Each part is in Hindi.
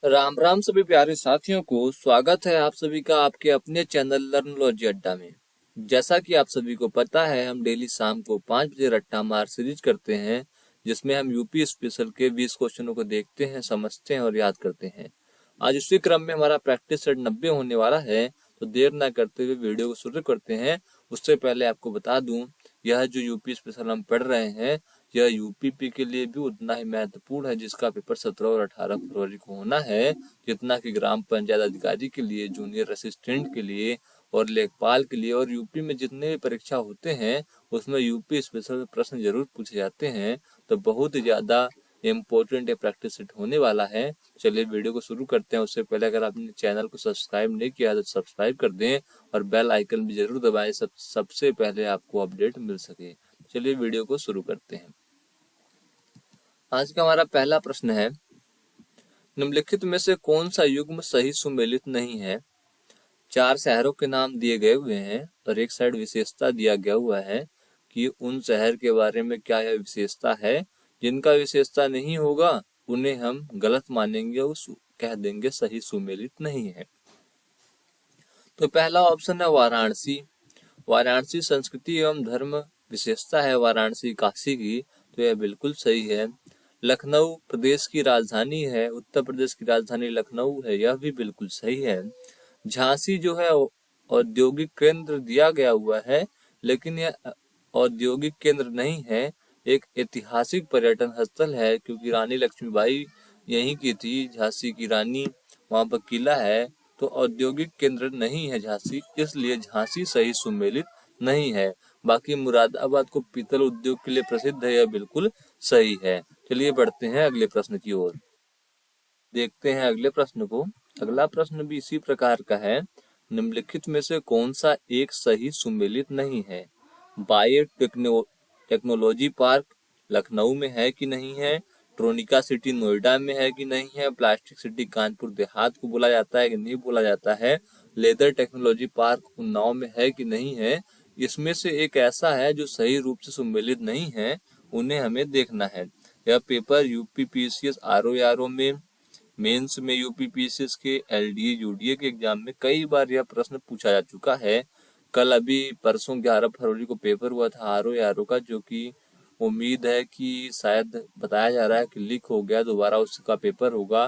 राम राम सभी प्यारे साथियों को स्वागत है आप सभी का आपके अपने चैनल लर्नोलॉजी अड्डा में। जैसा कि आप सभी को पता है, हम डेली शाम को 5 बजे रट्टा मार सीरीज करते हैं, जिसमें हम यूपी स्पेशल के 20 क्वेश्चनों को देखते हैं, समझते हैं और याद करते हैं। आज इसी क्रम में हमारा प्रैक्टिस सेट 90 होने वाला है, तो देर ना करते हुए वीडियो को शुरू करते हैं। उससे पहले आपको बता दूं, यह जो यूपी स्पेशल हम पढ़ रहे हैं, यह यूपीपी के लिए भी उतना ही महत्वपूर्ण है, जिसका पेपर 17 और 18 फरवरी को होना है, जितना कि ग्राम पंचायत अधिकारी के लिए, जूनियर असिस्टेंट के लिए और लेखपाल के लिए। और यूपी में जितने भी परीक्षा होते हैं उसमें यूपी स्पेशल प्रश्न जरूर पूछे जाते हैं, तो बहुत ही ज्यादा इम्पोर्टेंट प्रैक्टिस सेट होने वाला है। चलिए वीडियो को शुरू करते हैं। उससे पहले अगर आपने चैनल को सब्सक्राइब नहीं किया तो सब्सक्राइब कर दें और बेल आइकन भी जरूर दबाएं, सबसे पहले आपको अपडेट मिल सके। चलिए वीडियो को शुरू करते हैं। आज का हमारा पहला प्रश्न है, निम्नलिखित में से कौन सा युग्म सही सुमेलित नहीं है। 4 शहरों के नाम दिए गए हुए हैं और एक साइड विशेषता दिया गया हुआ है कि उन शहर के बारे में क्या यह विशेषता है। जिनका विशेषता नहीं होगा उन्हें हम गलत मानेंगे और कह देंगे सही सुमेलित नहीं है। तो पहला ऑप्शन है वाराणसी। वाराणसी संस्कृति एवं धर्म विशेषता है वाराणसी काशी की, तो यह बिल्कुल सही है। लखनऊ प्रदेश की राजधानी है, उत्तर प्रदेश की राजधानी लखनऊ है, यह भी बिल्कुल सही है। झांसी जो है औद्योगिक केंद्र दिया गया हुआ है, लेकिन यह औद्योगिक केंद्र नहीं है, एक ऐतिहासिक पर्यटन स्थल है, क्योंकि रानी लक्ष्मीबाई यहीं की थी, झांसी की रानी, वहां पर किला है। तो औद्योगिक केंद्र नहीं है झांसी, इसलिए झांसी सही सुमेलित नहीं है। बाकी मुरादाबाद को पीतल उद्योग के लिए प्रसिद्ध है, यह बिल्कुल सही है। चलिए बढ़ते हैं अगले प्रश्न की ओर। देखते हैं अगले प्रश्न को। अगला प्रश्न भी इसी प्रकार का है, निम्नलिखित में से कौन सा एक सही सुमेलित नहीं है। टेक्नोलॉजी पार्क लखनऊ में है कि नहीं है, ट्रोनिका सिटी नोएडा में है कि नहीं है, प्लास्टिक सिटी कानपुर देहात को बोला जाता है कि नहीं बोला जाता है, लेदर टेक्नोलॉजी पार्क उन्नाव में है कि नहीं है। इसमें से एक ऐसा है जो सही रूप से सुमेलित नहीं है, उन्हें हमें देखना है। यह पेपर यूपीपीसीएस आरओ में, मेंस में, यूपीपीसीएस के एलडीए यूडीए के एग्जाम में कई बार यह प्रश्न पूछा जा चुका है। कल अभी परसों 11 फरवरी को पेपर हुआ था आरओ का, जो कि उम्मीद है कि शायद बताया जा रहा है कि लीक हो गया, दोबारा उसका पेपर होगा।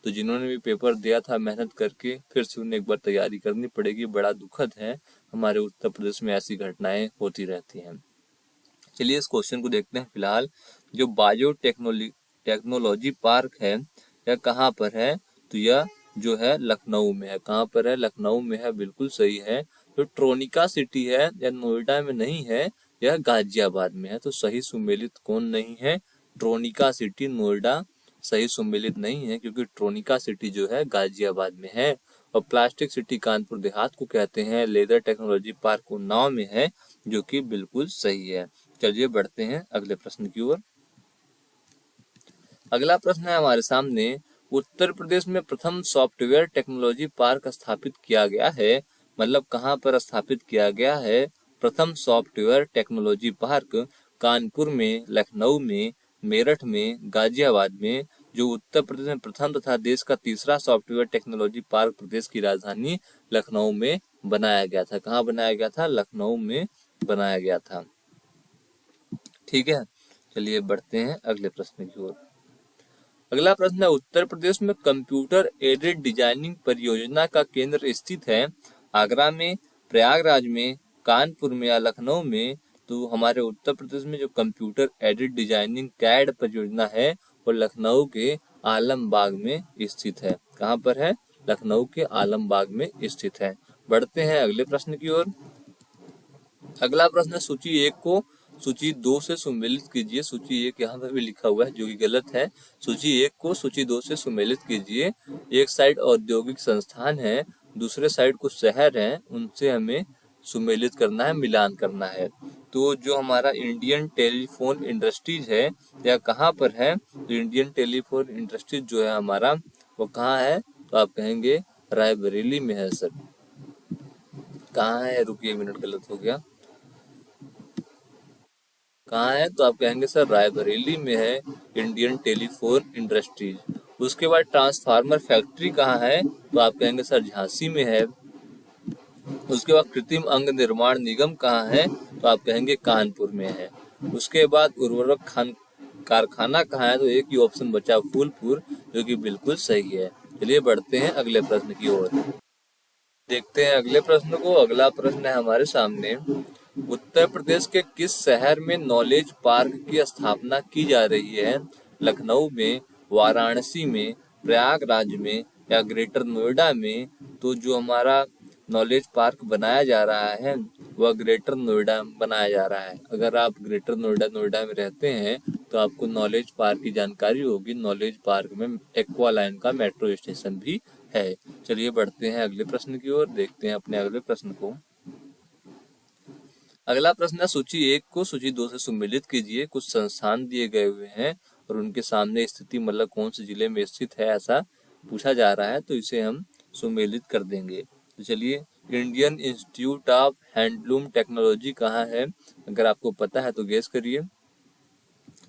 तो जिन्होंने भी पेपर दिया था मेहनत करके, फिर से उन्हें एक बार तैयारी करनी पड़ेगी। बड़ा दुखद है, हमारे उत्तर प्रदेश में ऐसी घटनाएं होती रहती हैं। चलिए इस क्वेश्चन को देखते हैं। फिलहाल जो बायो टेक्नोलॉजी पार्क है, यह कहाँ पर है, तो यह जो है लखनऊ में है। कहाँ पर है, लखनऊ में है, बिल्कुल सही है। जो ट्रोनिका सिटी है, यह नोएडा में नहीं है, यह गाजियाबाद में है। तो सही सुमेलित कौन नहीं है, ट्रोनिका सिटी नोएडा सही सुमेलित नहीं है, क्योंकि ट्रोनिका सिटी जो है गाजियाबाद में है। और प्लास्टिक सिटी कानपुर देहात को कहते हैं, लेदर टेक्नोलॉजी पार्क उन्नाव में है, जो कि बिल्कुल सही है। चलिए बढ़ते हैं अगले प्रश्न की ओर। अगला प्रश्न है हमारे सामने, उत्तर प्रदेश में प्रथम सॉफ्टवेयर टेक्नोलॉजी पार्क स्थापित किया गया है। मतलब कहाँ पर स्थापित किया गया है प्रथम सॉफ्टवेयर टेक्नोलॉजी पार्क, कानपुर में, लखनऊ में, मेरठ में, गाजियाबाद में। जो उत्तर प्रदेश में प्रथम तथा देश का तीसरा सॉफ्टवेयर टेक्नोलॉजी पार्क प्रदेश की राजधानी लखनऊ में बनाया गया था। कहाँ बनाया गया था, लखनऊ में बनाया गया था। ठीक है, चलिए बढ़ते हैं अगले प्रश्न की ओर। अगला प्रश्न है, उत्तर प्रदेश में कंप्यूटर एडेड डिजाइनिंग परियोजना का केंद्र स्थित है। आगरा में, प्रयागराज में, कानपुर में या लखनऊ में। तो हमारे उत्तर प्रदेश में जो कंप्यूटर एडेड डिजाइनिंग कैड परियोजना है, वो लखनऊ के आलमबाग में स्थित है। कहाँ पर है, लखनऊ के आलमबाग में स्थित है। बढ़ते हैं अगले प्रश्न की ओर। अगला प्रश्न, सूची 1 को सूची 2 से सुमेलित कीजिए। सूची 1 यहाँ पर भी लिखा हुआ है, जो कि गलत है। सूची 1 को सूची 2 से सुमेलित कीजिए। एक साइड औद्योगिक संस्थान है, दूसरे साइड कुछ शहर हैं, उनसे हमें सुमेलित करना है, मिलान करना है। तो जो हमारा इंडियन टेलीफोन इंडस्ट्रीज है, यह कहाँ पर है, तो इंडियन टेलीफोन इंडस्ट्रीज जो है हमारा, वो कहाँ है, तो आप कहेंगे रायबरेली में है। सर कहाँ है, रुकिए एक मिनट, गलत हो गया, कहाँ है, तो आप कहेंगे सर रायबरेली में है इंडियन टेलीफोन इंडस्ट्रीज। उसके बाद ट्रांसफार्मर फैक्ट्री कहाँ है, तो आप कहेंगे सर झांसी में है। उसके बाद कृत्रिम अंग निर्माण निगम कहाँ है, तो आप कहेंगे कानपुर में है। उसके बाद उर्वरक खान कारखाना कहाँ है, तो एक ही ऑप्शन बचा फूलपुर, जो कि बिल्कुल सही है। चलिए बढ़ते हैं अगले प्रश्न की ओर। देखते हैं अगले प्रश्न को। अगला प्रश्न है हमारे सामने, उत्तर प्रदेश के किस शहर में नॉलेज पार्क की स्थापना की जा रही है? लखनऊ में, वाराणसी में, प्रयागराज में या ग्रेटर नोएडा में? तो जो हमारा नॉलेज पार्क बनाया जा रहा है वह ग्रेटर नोएडा में बनाया जा रहा है। अगर आप ग्रेटर नोएडा में रहते हैं तो आपको नॉलेज पार्क की जानकारी होगी। नॉलेज पार्क में एक्वा लाइन का मेट्रो स्टेशन भी है। चलिए बढ़ते हैं अगले प्रश्न की ओर, देखते हैं अपने अगले प्रश्न को। अगला प्रश्न है, सूची 1 को सूची 2 से सम्मिलित कीजिए। कुछ संस्थान दिए गए हुए हैं और उनके सामने स्थिति मतलब कौन से जिले में स्थित है ऐसा पूछा जा रहा है, तो इसे हम सम्मिलित कर देंगे। तो चलिए, Indian institute of handloom technology कहाँ है? अगर आपको पता है तो गेस करिए।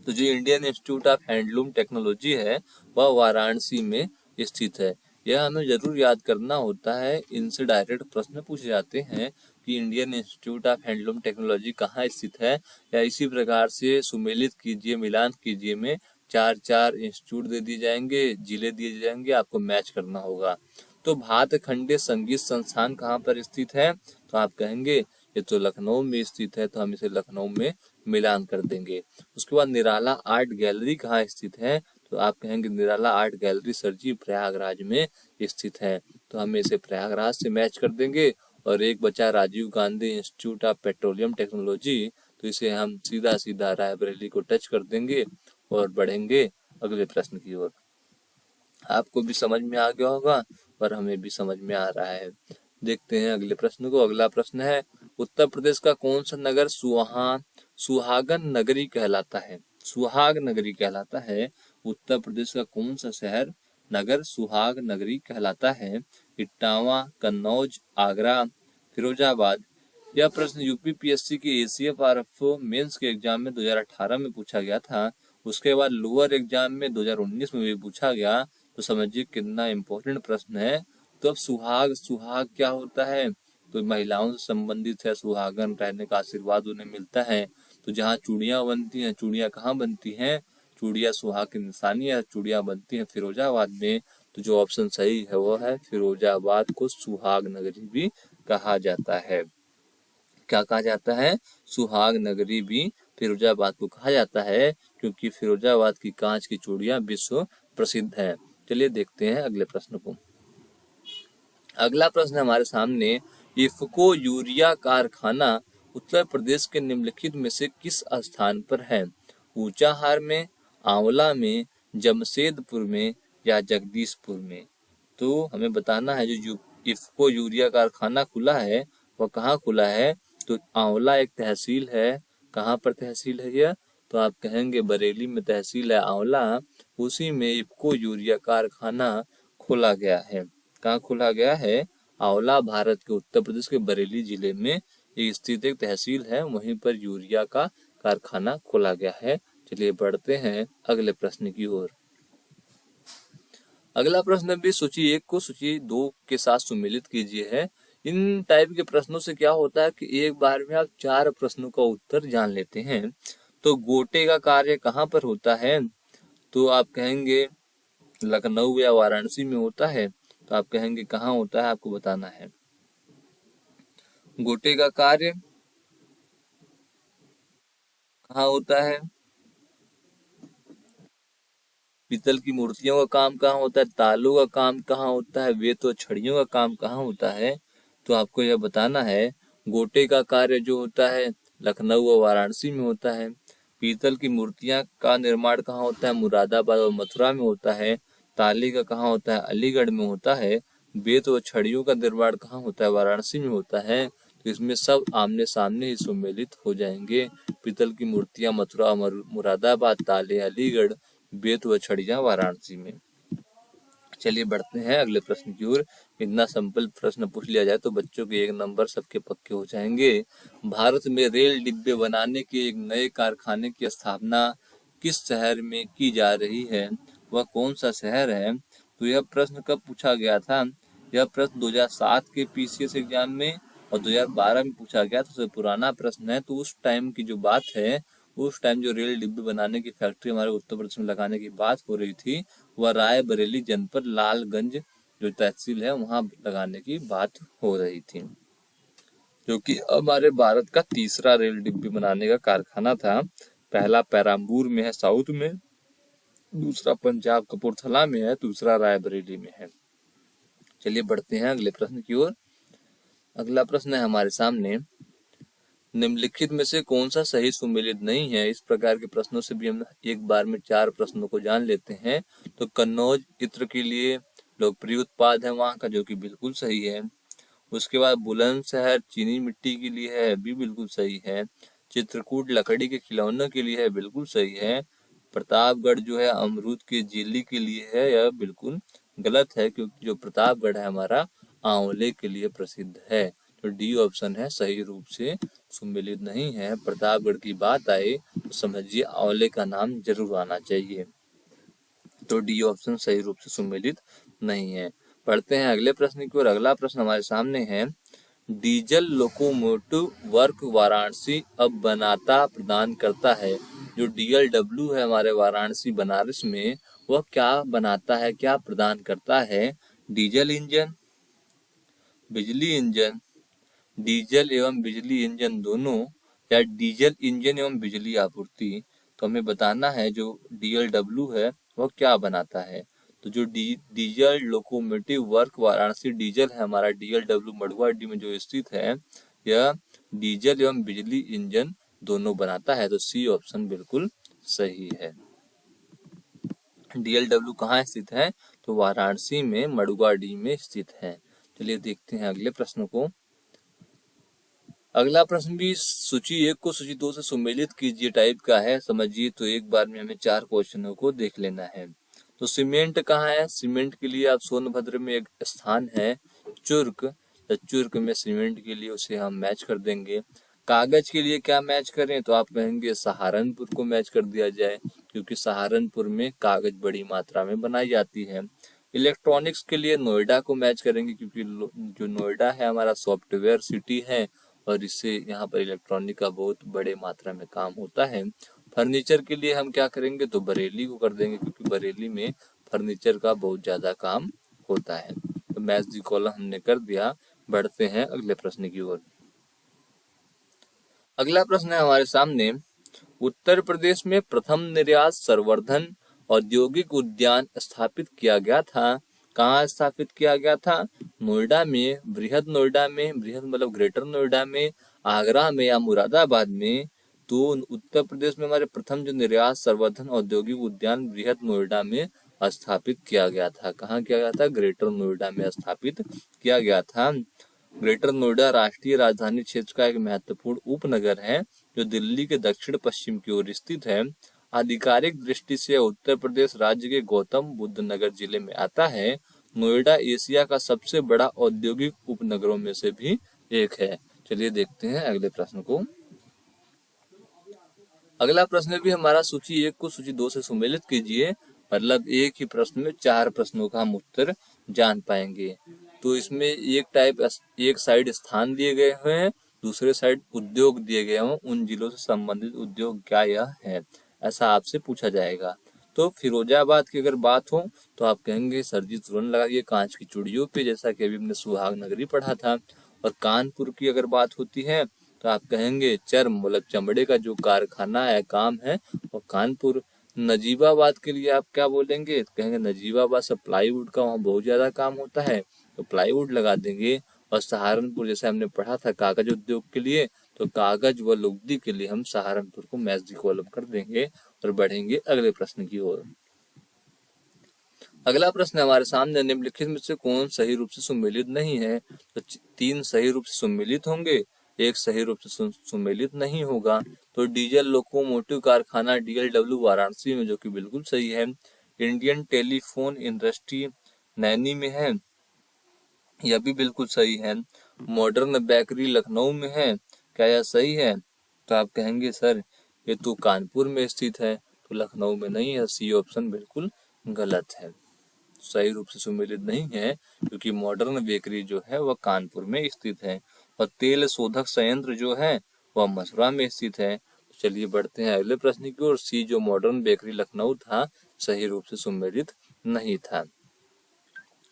तो जो Indian institute of handloom technology है वह वाराणसी में स्थित है। यह हमें जरूर याद करना होता है, इनसे डायरेक्ट प्रश्न पूछे जाते हैं कि Indian institute of handloom technology कहाँ स्थित है, या इसी प्रकार से सुमेलित कीजिए, मिलान कीजिए में 4 इंस्टीट्यूट दे दिए जाएंगे, जिले दिए जाएंगे, आपको मैच करना होगा। तो भातखंडे संगीत संस्थान कहाँ पर स्थित है? तो आप कहेंगे ये तो लखनऊ में स्थित है, तो हम इसे लखनऊ में मिलान कर देंगे। उसके बाद निराला आर्ट गैलरी कहाँ स्थित है? तो आप कहेंगे निराला आर्ट गैलरी सर जी प्रयागराज में स्थित है, तो हम इसे प्रयागराज से मैच कर देंगे। और एक बचा Rajiv Gandhi institute of petroleum technology, तो इसे हम सीधा सीधा रायबरेली को टच कर देंगे और बढ़ेंगे अगले प्रश्न की ओर। आपको भी समझ में आ गया होगा और हमें भी समझ में आ रहा है। देखते हैं अगले प्रश्न को। अगला प्रश्न है, उत्तर प्रदेश का कौन सा नगर सुहागन नगरी कहलाता है? सुहाग नगरी कहलाता है। उत्तर प्रदेश का कौन सा शहर नगर सुहाग नगरी कहलाता है? इटावा, कन्नौज, आगरा, फिरोजाबाद। यह प्रश्न यूपीपीएससी के ACF मेंस के एग्जाम में 2018 में पूछा गया था। उसके बाद लोअर एग्जाम में 2019 में भी पूछा गया। तो समझिए कितना इम्पोर्टेंट प्रश्न है। तो अब सुहाग क्या होता है? तो महिलाओं से संबंधित है, सुहागन रहने का आशीर्वाद उन्हें मिलता है। तो जहाँ चूड़ियां बनती हैं, चूड़ियां कहाँ बनती हैं? चूड़ियां सुहाग की निशानी है, चूड़ियां बनती हैं फिरोजाबाद में। तो जो ऑप्शन सही है वो है फिरोजाबाद को सुहाग नगरी भी कहा जाता है। क्या कहा जाता है? सुहाग नगरी भी फिरोजाबाद को कहा जाता है, क्योंकि फिरोजाबाद की कांच की चूड़ियां विश्व प्रसिद्ध है। चलिए देखते हैं अगले प्रश्न को। अगला प्रश्न हमारे सामने, इफ्को यूरिया कारखाना उत्तर प्रदेश के निम्नलिखित में से किस स्थान पर है? ऊंचाहार में, आंवला में, जमशेदपुर में या जगदीशपुर में? तो हमें बताना है जो इफ्को यूरिया कारखाना खुला है वह कहाँ खुला है? तो आंवला एक तहसील है। कहाँ पर तहसील है यह? तो आप कहेंगे बरेली में तहसील है आंवला, उसी में इफ्को यूरिया कारखाना खोला गया है। कहाँ खोला गया है? आंवला भारत के उत्तर प्रदेश के बरेली जिले में स्थित एक तहसील है, वहीं पर यूरिया का कारखाना खोला गया है। चलिए बढ़ते हैं अगले प्रश्न की ओर। अगला प्रश्न भी सूची 1 को सूची 2 के साथ सम्मिलित कीजिए है। इन टाइप के प्रश्नों से क्या होता है कि एक बार में आप 4 प्रश्नों का उत्तर जान लेते हैं। तो गोटे का कार्य कहाँ पर होता है? तो आप कहेंगे लखनऊ या वाराणसी में होता है। तो आप कहेंगे कहाँ होता है, आपको बताना है। गोटे का कार्य कहाँ होता है? पीतल की मूर्तियों का काम कहाँ होता है? तालों का काम कहाँ होता है? वेत और छड़ियों का काम कहाँ होता है? तो आपको यह बताना है। गोटे का कार्य जो होता है लखनऊ और वाराणसी में होता है। पीतल की मूर्तियां का निर्माण कहाँ होता है? मुरादाबाद और मथुरा में होता है। ताले का कहाँ होता है? अलीगढ़ में होता है। वेत और छड़ियों का निर्माण कहाँ होता है? वाराणसी में होता है। तो इसमें सब आमने सामने ही सम्मिलित हो जाएंगे। पीतल की मूर्तियां मथुरा मुरादाबाद, ताले अलीगढ़, वेत व छड़ियां वाराणसी में। चलिए बढ़ते हैं अगले प्रश्न की ओर। इतना सिंपल प्रश्न पूछ लिया जाए तो बच्चों के 1 नंबर सबके पक्के हो जाएंगे। भारत में रेल डिब्बे बनाने के एक नए कारखाने की स्थापना किस शहर में की जा रही है? वह कौन सा शहर है? तो यह प्रश्न कब पूछा गया था? यह प्रश्न 2007 के पीसीएस एग्जाम में और 2012 में पूछा गया था। सबसे पुराना प्रश्न है। तो उस टाइम की जो बात है, उस टाइम जो रेल डिब्बे बनाने की फैक्ट्री हमारे उत्तर प्रदेश में लगाने की बात हो रही थी, वह रायबरेली जनपद लालगंज जो तहसील है वहां लगाने की बात हो रही थी, जो कि हमारे भारत का तीसरा रेल डिब्बे बनाने का कारखाना था। पहला पेराम्बूर में है साउथ में, दूसरा पंजाब कपूरथला में है, दूसरा रायबरेली में है। चलिए बढ़ते हैं अगले प्रश्न की ओर। अगला प्रश्न है हमारे सामने, निम्नलिखित में से कौन सा सही सुमेलित नहीं है? इस प्रकार के प्रश्नों से भी हम एक बार में 4 प्रश्नों को जान लेते हैं। तो कन्नौज इत्र के लिए लोकप्रिय उत्पाद है वहाँ का, जो कि बिल्कुल सही है। उसके बाद बुलंदशहर चीनी मिट्टी के लिए है, भी बिल्कुल सही है। चित्रकूट लकड़ी के खिलौनों के लिए है, बिल्कुल सही है। प्रतापगढ़ जो है अमरूद की जेली के लिए है, यह बिल्कुल गलत है, क्योंकि जो प्रतापगढ़ है हमारा आंवले के लिए प्रसिद्ध है। तो डी ऑप्शन है सही रूप से सुमेलित नहीं है। प्रतापगढ़ की बात आए तो समझिए आंवले का नाम जरूर आना चाहिए। तो डी ऑप्शन सही रूप से सुमेलित नहीं है। पढ़ते हैं अगले प्रश्न की ओर। अगला प्रश्न हमारे सामने है, डीजल लोकोमोटिव वर्क वाराणसी अब बनाता प्रदान करता है। जो डीएलडब्ल्यू है हमारे वाराणसी बनारस में, वह क्या बनाता है, क्या प्रदान करता है? डीजल इंजन, बिजली इंजन, डीजल एवं बिजली इंजन दोनों, या डीजल इंजन एवं बिजली आपूर्ति। तो हमें बताना है जो डीएलडब्ल्यू है वह क्या बनाता है। तो जो diesel locomotive work Varanasi diesel है हमारा डीएलडब्ल्यू मड़ुआडी में जो स्थित है, यह डीजल एवं बिजली इंजन दोनों बनाता है। तो सी ऑप्शन बिल्कुल सही है। डीएलडब्ल्यू कहाँ स्थित है? तो वाराणसी में मड़ुआडी में स्थित है। चलिए देखते हैं अगले प्रश्न को। अगला प्रश्न भी सूची 1 को सूची 2 से सुमेलित कीजिए टाइप का है। समझिए, तो एक बार में हमें 4 क्वेश्चनों को देख लेना है। तो सीमेंट कहाँ है? सीमेंट के लिए आप सोनभद्र में एक स्थान है चुर्क, तो चुर्क में सीमेंट के लिए उसे हम मैच कर देंगे। कागज के लिए क्या मैच करें? तो आप कहेंगे सहारनपुर को मैच कर दिया जाए, क्योंकि सहारनपुर में कागज बड़ी मात्रा में बनाई जाती है। इलेक्ट्रॉनिक्स के लिए नोएडा को मैच करेंगे, क्योंकि जो नोएडा है हमारा सॉफ्टवेयर सिटी है और इससे यहाँ पर इलेक्ट्रॉनिक का बहुत बड़े मात्रा में काम होता है। फर्नीचर के लिए हम क्या करेंगे? तो बरेली को कर देंगे, क्योंकि बरेली में फर्नीचर का बहुत ज्यादा काम होता है। तो मैच दी कॉलम हमने कर दिया। बढ़ते हैं अगले प्रश्न की ओर। अगला प्रश्न है हमारे सामने, उत्तर प्रदेश में प्रथम निर्यात संवर्धन औद्योगिक उद्यान स्थापित किया गया था। कहाँ स्थापित किया गया था? नोएडा में, बृहद नोएडा में, बृहद मतलब ग्रेटर नोएडा में, आगरा में या मुरादाबाद में। तो उत्तर प्रदेश में हमारे प्रथम जो निर्यात संवर्धन औद्योगिक उद्यान बृहद नोएडा में स्थापित किया गया था। कहाँ किया गया था? ग्रेटर नोएडा में स्थापित किया गया था। ग्रेटर नोएडा राष्ट्रीय राजधानी क्षेत्र का एक महत्वपूर्ण उपनगर है, जो दिल्ली के दक्षिण पश्चिम की ओर स्थित है। आधिकारिक दृष्टि से उत्तर प्रदेश राज्य के गौतम बुद्ध नगर जिले में आता है। नोएडा एशिया का सबसे बड़ा औद्योगिक उपनगरों में से भी एक है। चलिए देखते हैं अगले प्रश्न को। अगला प्रश्न भी हमारा सूची 1 को सूची 2 से सुमेलित कीजिए। मतलब एक ही प्रश्न में 4 प्रश्नों का हम उत्तर जान पाएंगे। तो इसमें एक साइड स्थान दिए गए हुए हैं, दूसरे साइड उद्योग दिए गए हों, उन जिलों से संबंधित उद्योग क्या यह है, ऐसा आपसे पूछा जाएगा। तो फिरोजाबाद की अगर बात हो तो आप कहेंगे सर जी तुरंत लगाइए कांच की चूड़ियों पे, जैसा कि अभी हमने सुहाग नगरी पढ़ा था। और कानपुर की अगर बात होती है तो आप कहेंगे चर्म मतलब चमड़े का जो कारखाना है, काम है, वो कानपुर। नजीबाबाद के लिए आप क्या बोलेंगे? कहेंगे नजीबाबाद से प्लाईवुड का वहाँ बहुत ज्यादा काम होता है, तो प्लाईवुड लगा देंगे। और सहारनपुर जैसे हमने पढ़ा था कागज उद्योग के लिए, तो कागज व लुगदी के लिए हम सहारनपुर को मैच दी कॉलम कर देंगे। और बढ़ेंगे अगले प्रश्न की ओर। अगला प्रश्न हमारे सामने, निम्नलिखित में से कौन सही रूप से सुमेलित नहीं है? तो 3 सही रूप से सुमेलित होंगे, एक सही रूप से सुमेलित नहीं होगा। तो डीजल लोकोमोटिव कारखाना डीएलडब्ल्यू वाराणसी में, जो कि बिल्कुल सही है। इंडियन टेलीफोन इंडस्ट्री नैनी में है, यह भी बिल्कुल सही है। मॉडर्न बेकरी लखनऊ में है, क्या यह सही है? तो आप कहेंगे सर ये तो कानपुर में स्थित है, तो लखनऊ में नहीं है। सी ऑप्शन बिल्कुल गलत है, सही रूप से सुमेलित नहीं है, क्योंकि मॉडर्न बेकरी जो है वह कानपुर में स्थित है और तेल शोधक संयंत्र जो है वह मथुरा में स्थित है। तो चलिए बढ़ते हैं अगले प्रश्न की ओर। सी जो मॉडर्न बेकरी लखनऊ था, सही रूप से सुमेलित नहीं था।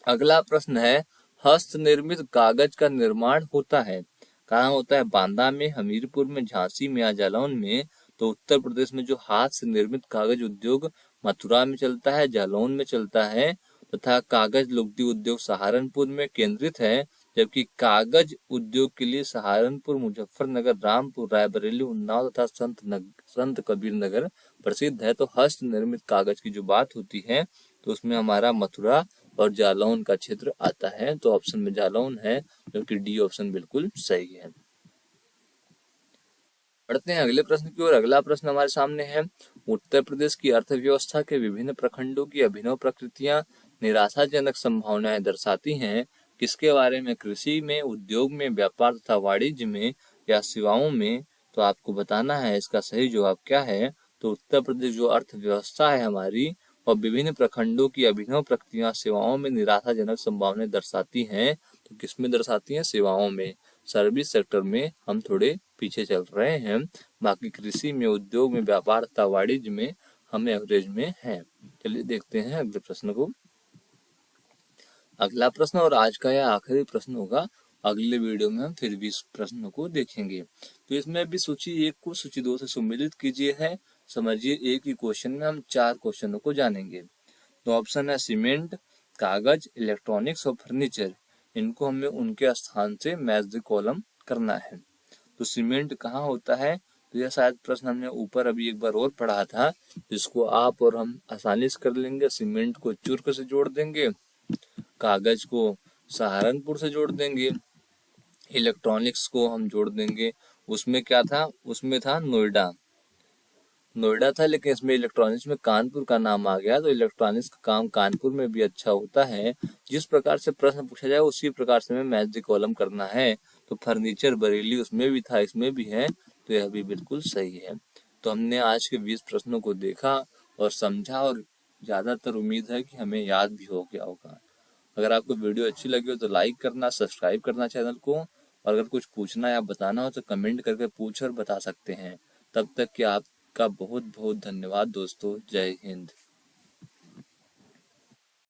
अगला प्रश्न है, हस्त निर्मित कागज का निर्माण होता है, कहाँ होता है? बांदा में, हमीरपुर में, झांसी में या जालौन में। तो उत्तर प्रदेश में जो हाथ से निर्मित कागज उद्योग मथुरा में चलता है, जालौन में चलता है, तथा कागज लुगदी उद्योग सहारनपुर में केंद्रित है। जबकि कागज उद्योग के लिए सहारनपुर, मुजफ्फरनगर, रामपुर, रायबरेली, उन्नाव तथा संत कबीर नगर प्रसिद्ध है। तो हस्त निर्मित कागज की जो बात होती है तो उसमें हमारा मथुरा और जालौन का क्षेत्र आता है। तो ऑप्शन में जालौन है, जबकि डी ऑप्शन बिल्कुल सही है। बढ़ते हैं अगले प्रश्न की ओर। अगला प्रश्न हमारे सामने है, उत्तर प्रदेश की अर्थव्यवस्था के विभिन्न प्रखंडों की अभिनव प्रकृतियां निराशाजनक संभावनाएं दर्शाती हैं। किसके बारे में? कृषि में, उद्योग में, व्यापार तथा वाणिज्य में या सेवाओं में। तो आपको बताना है इसका सही जवाब क्या है। तो उत्तर प्रदेश जो अर्थव्यवस्था है हमारी, और विभिन्न प्रखंडों की अभिनव प्रक्रिया सेवाओं में निराशाजनक संभावनाएं दर्शाती हैं। तो किसमें दर्शाती हैं? सेवाओं में। सर्विस सेक्टर में हम थोड़े पीछे चल रहे हैं, बाकी कृषि में, उद्योग में, व्यापार तथा वाणिज्य में हम एवरेज में हैं। चलिए देखते हैं अगले प्रश्न को। अगला प्रश्न और आज का यह आखिरी प्रश्न होगा। अगले वीडियो में हम फिर भी इस प्रश्न को देखेंगे। तो इसमें भी सूची 1 को सूची 2 से सम्मिलित कीजिए है। समझिए एक ही क्वेश्चन में हम 4 क्वेश्चनों को जानेंगे। तो ऑप्शन है सीमेंट, कागज, इलेक्ट्रॉनिक्स और फर्नीचर। इनको हमें उनके स्थान से मैच द कॉलम करना है। तो सीमेंट कहाँ होता है? तो यह शायद प्रश्न हमने ऊपर अभी एक बार और पढ़ा था, जिसको आप और हम आसानी से कर लेंगे। सीमेंट को चुर्क से जोड़ देंगे, कागज को सहारनपुर से जोड़ देंगे, इलेक्ट्रॉनिक्स को हम जोड़ देंगे, उसमें क्या था? उसमें था नोएडा था, लेकिन इसमें इलेक्ट्रॉनिक्स में कानपुर का नाम आ गया। तो इलेक्ट्रॉनिक्स का काम कानपुर में भी अच्छा होता है। जिस प्रकार से प्रश्न पूछा जाए उसी प्रकार से हमें मैच द कॉलम करना है। तो फर्नीचर बरेली उसमें भी था, इसमें भी है, तो यह भी बिल्कुल सही है। तो हमने आज के 20 प्रश्नों को देखा और समझा, और ज्यादातर उम्मीद है कि हमें याद भी हो गया होगा। अगर आपको वीडियो अच्छी लगी हो तो लाइक करना, सब्सक्राइब करना चैनल को, और अगर कुछ पूछना या बताना हो तो कमेंट करके पूछ और बता सकते हैं। तब तक कि आपका बहुत बहुत धन्यवाद दोस्तों। जय हिंद।